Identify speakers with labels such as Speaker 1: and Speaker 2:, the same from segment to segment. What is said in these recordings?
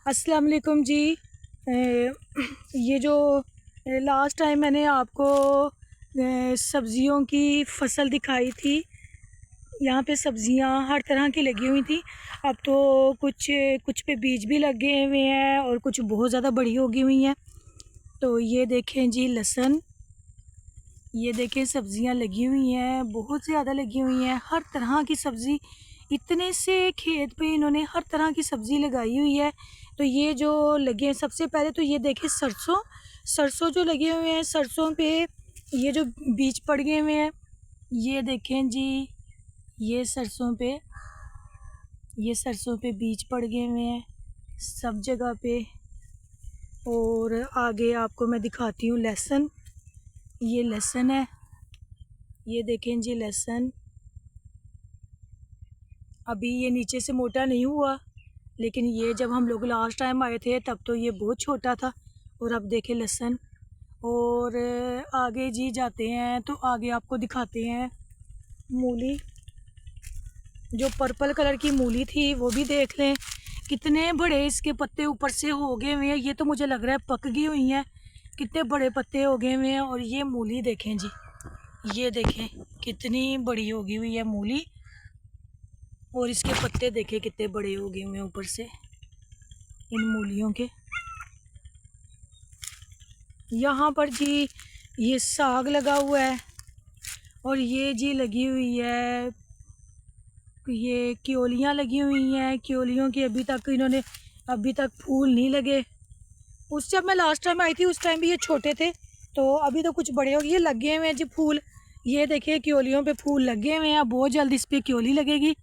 Speaker 1: अस्सलाम वालेकुम जी। ये जो लास्ट टाइम मैंने आपको सब्ज़ियों की फ़सल दिखाई थी, यहाँ पे सब्ज़ियाँ हर तरह की लगी हुई थी। अब तो कुछ कुछ पे बीज भी लगे हुए हैं और कुछ बहुत ज़्यादा बड़ी होगी हुई हैं। तो ये देखें जी लहसुन, ये देखें सब्ज़ियाँ लगी हुई हैं, बहुत ज़्यादा लगी हुई हैं। हर तरह की सब्ज़ी, इतने से खेत पे इन्होंने हर तरह की सब्ज़ी लगाई हुई है। तो ये जो लगे हैं, सबसे पहले तो ये देखें सरसों, सरसों जो लगे हुए हैं, सरसों पे ये जो बीज पड़ गए हुए हैं, ये देखें जी, ये सरसों पे बीज पड़ गए हुए हैं सब जगह पे। और आगे आपको मैं दिखाती हूँ लहसुन, ये लहसुन है, ये देखें जी लहसुन। अभी ये नीचे से मोटा नहीं हुआ, लेकिन ये जब हम लोग लास्ट टाइम आए थे तब तो ये बहुत छोटा था। और अब देखें लहसुन। और आगे जी जाते हैं तो आगे आपको दिखाते हैं मूली, जो पर्पल कलर की मूली थी वो भी देख लें, कितने बड़े इसके पत्ते ऊपर से हो गए हुए हैं। ये तो मुझे लग रहा है पक गई हुई हैं, कितने बड़े पत्ते हो गए हुए हैं। और ये मूली देखें जी, ये देखें कितनी बड़ी होगी हुई है मूली। और इसके पत्ते देखें कितने बड़े हो गए हुए हैं ऊपर से इन मूलियों के। यहाँ पर जी ये साग लगा हुआ है, और ये जी लगी हुई है, ये क्योलियाँ लगी हुई हैं। क्योलियों की अभी तक फूल नहीं लगे। उस जब मैं लास्ट टाइम आई थी उस टाइम भी ये छोटे थे, तो अभी तो कुछ बड़े हो गए, ये लगे हुए हैं जी फूल। ये देखिए क्योलियों पे फूल लगे हुए हैं, बहुत जल्द इस पर क्योली लगेगी।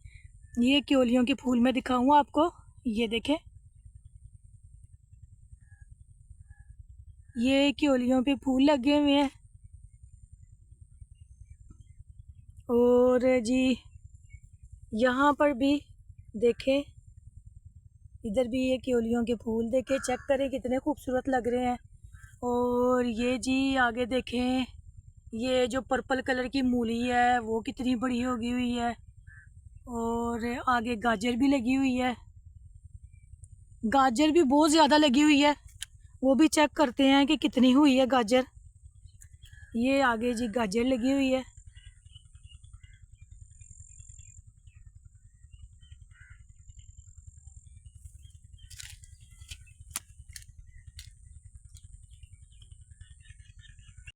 Speaker 1: ये क्योलियों के फूल मैं दिखाऊंगा आपको, ये देखें, ये क्योलियों पे फूल लगे हुए हैं। और जी यहाँ पर भी देखें, इधर भी ये क्योलियों के फूल देखें, चेक करें कितने खूबसूरत लग रहे हैं। और ये जी आगे देखें, ये जो पर्पल कलर की मूली है वो कितनी बड़ी होगी हुई है। और आगे गाजर भी लगी हुई है, गाजर भी बहुत ज़्यादा लगी हुई है, वो भी चेक करते हैं कि कितनी हुई है गाजर। ये आगे जी गाजर लगी हुई है।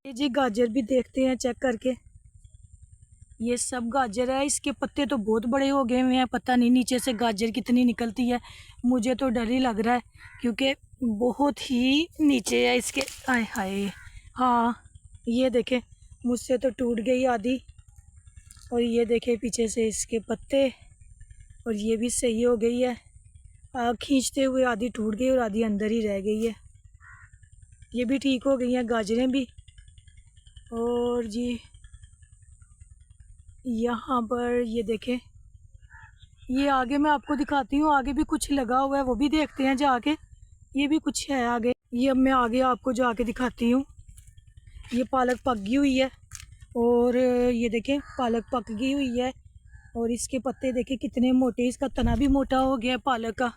Speaker 1: ये जी गाजर भी देखते हैं चेक करके, ये सब गाजर है। इसके पत्ते तो बहुत बड़े हो गए हुए हैं, पता नहीं नीचे से गाजर कितनी निकलती है, मुझे तो डर ही लग रहा है क्योंकि बहुत ही नीचे है इसके। आय हाय, हाँ ये देखें मुझसे तो टूट गई आधी। और ये देखें पीछे से इसके पत्ते, और ये भी सही हो गई है, आग खींचते हुए आधी टूट गई और आधी अंदर ही रह गई है। ये भी ठीक हो गई हैं गाजरें भी। और जी यहाँ पर ये देखें, ये आगे मैं आपको दिखाती हूँ, आगे भी कुछ लगा हुआ है, वो भी देखते हैं जाके। ये भी कुछ है आगे, ये अब मैं आगे आपको जाके दिखाती हूँ। ये पालक पक गई हुई है, और ये देखें पालक पक गई हुई है। और इसके पत्ते देखें कितने मोटे, इसका तना भी मोटा हो गया है पालक का।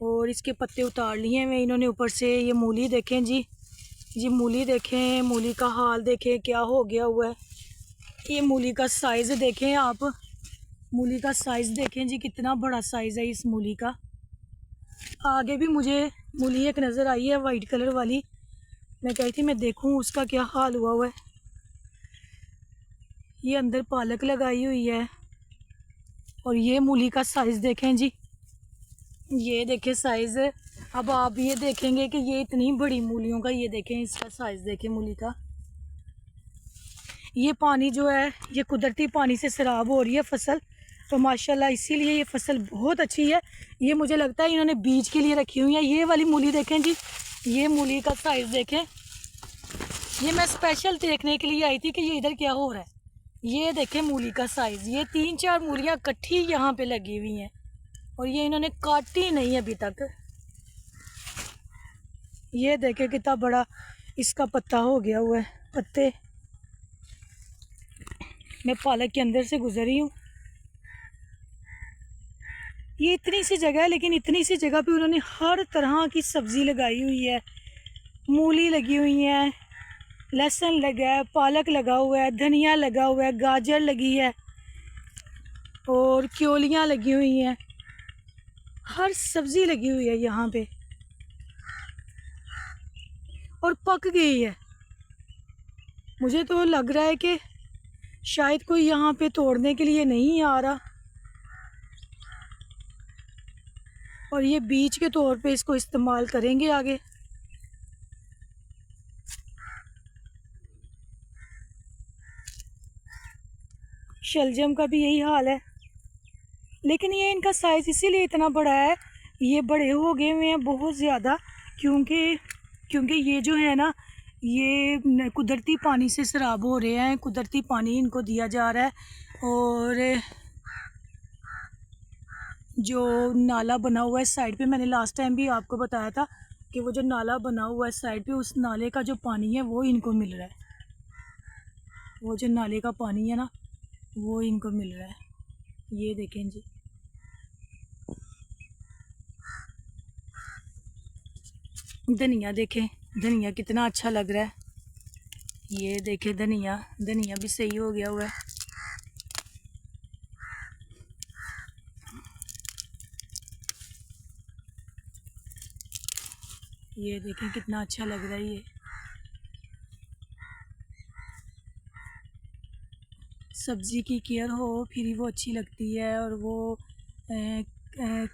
Speaker 1: और इसके पत्ते उतार लिए हैं इन्होंने ऊपर से। ये मूली देखें जी, जी मूली देखें, मूली का हाल देखें क्या हो गया हुआ है। ये मूली का साइज़ देखें आप, मूली का साइज़ देखें जी, कितना बड़ा साइज़ है इस मूली का। आगे भी मुझे मूली एक नज़र आई है वाइट कलर वाली, मैं कही थी मैं देखूं उसका क्या हाल हुआ है। ये अंदर पालक लगाई हुई है। और ये मूली का साइज़ देखें जी, ये देखें साइज़। अब आप ये देखेंगे कि ये इतनी बड़ी मूलियों का, ये देखें इसका साइज़ देखें मूली का। ये पानी जो है ये कुदरती पानी से सैराब हो रही है फसल, तो माशाल्लाह इसीलिए ये फसल बहुत अच्छी है। ये मुझे लगता है इन्होंने बीज के लिए रखी हुई है। ये वाली मूली देखें जी, ये मूली का साइज़ देखें। ये मैं स्पेशल देखने के लिए आई थी कि ये इधर क्या हो रहा है। ये देखें मूली का साइज़, ये 3-4 मूलियाँ इकट्ठी यहाँ पे लगी हुई हैं, और ये इन्होंने काटी नहीं अभी तक। ये देखें कितना बड़ा इसका पत्ता हो गया हुआ है, पत्ते। मैं पालक के अंदर से गुजरी हूँ, ये इतनी सी जगह है, लेकिन इतनी सी जगह पे उन्होंने हर तरह की सब्ज़ी लगाई हुई है। मूली लगी हुई है, लहसुन लगा है, पालक लगा हुआ है, धनिया लगा हुआ है, गाजर लगी है और क्योलियाँ लगी हुई हैं। हर सब्ज़ी लगी हुई है यहाँ पे और पक गई है। मुझे तो लग रहा है कि शायद कोई यहाँ पे तोड़ने के लिए नहीं आ रहा और ये बीज के तौर पे इसको इस्तेमाल करेंगे आगे। शलजम का भी यही हाल है, लेकिन ये इनका साइज़ इसीलिए इतना बड़ा है, ये बड़े हो गए हुए हैं बहुत ज़्यादा, क्योंकि ये जो है ना, ये कुदरती पानी से सराब हो रहे हैं। कुदरती पानी इनको दिया जा रहा है और जो नाला बना हुआ है साइड पे, मैंने लास्ट टाइम भी आपको बताया था कि वो जो नाला बना हुआ है साइड पे, उस नाले का जो पानी है वो इनको मिल रहा है। वो जो नाले का पानी है ना, वो इनको मिल रहा है। ये देखें जी, धनिया देखें, धनिया कितना अच्छा लग रहा है। ये देखें धनिया, धनिया भी सही हो गया हुआ है। ये देखें कितना अच्छा लग रहा है। ये सब्ज़ी की केयर हो फिर ही वो अच्छी लगती है और वो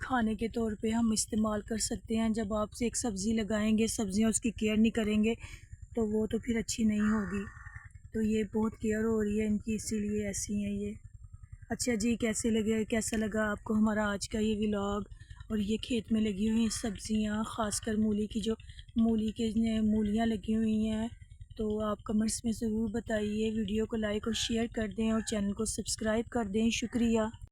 Speaker 1: खाने के तौर पे हम इस्तेमाल कर सकते हैं। जब आप एक सब्ज़ी लगाएंगे, सब्ज़ियाँ उसकी केयर नहीं करेंगे तो वो तो फिर अच्छी नहीं होगी। तो ये बहुत केयर हो रही है इनकी, इसीलिए ऐसी हैं ये। अच्छा जी, कैसा लगा आपको हमारा आज का ये व्लॉग? और ये खेत में लगी हुई सब्ज़ियाँ, ख़ासकर मूली की, जो मूलियाँ लगी हुई हैं, तो आप कमेंट्स में ज़रूर बताइए। वीडियो को लाइक और शेयर कर दें और चैनल को सब्सक्राइब कर दें। शुक्रिया।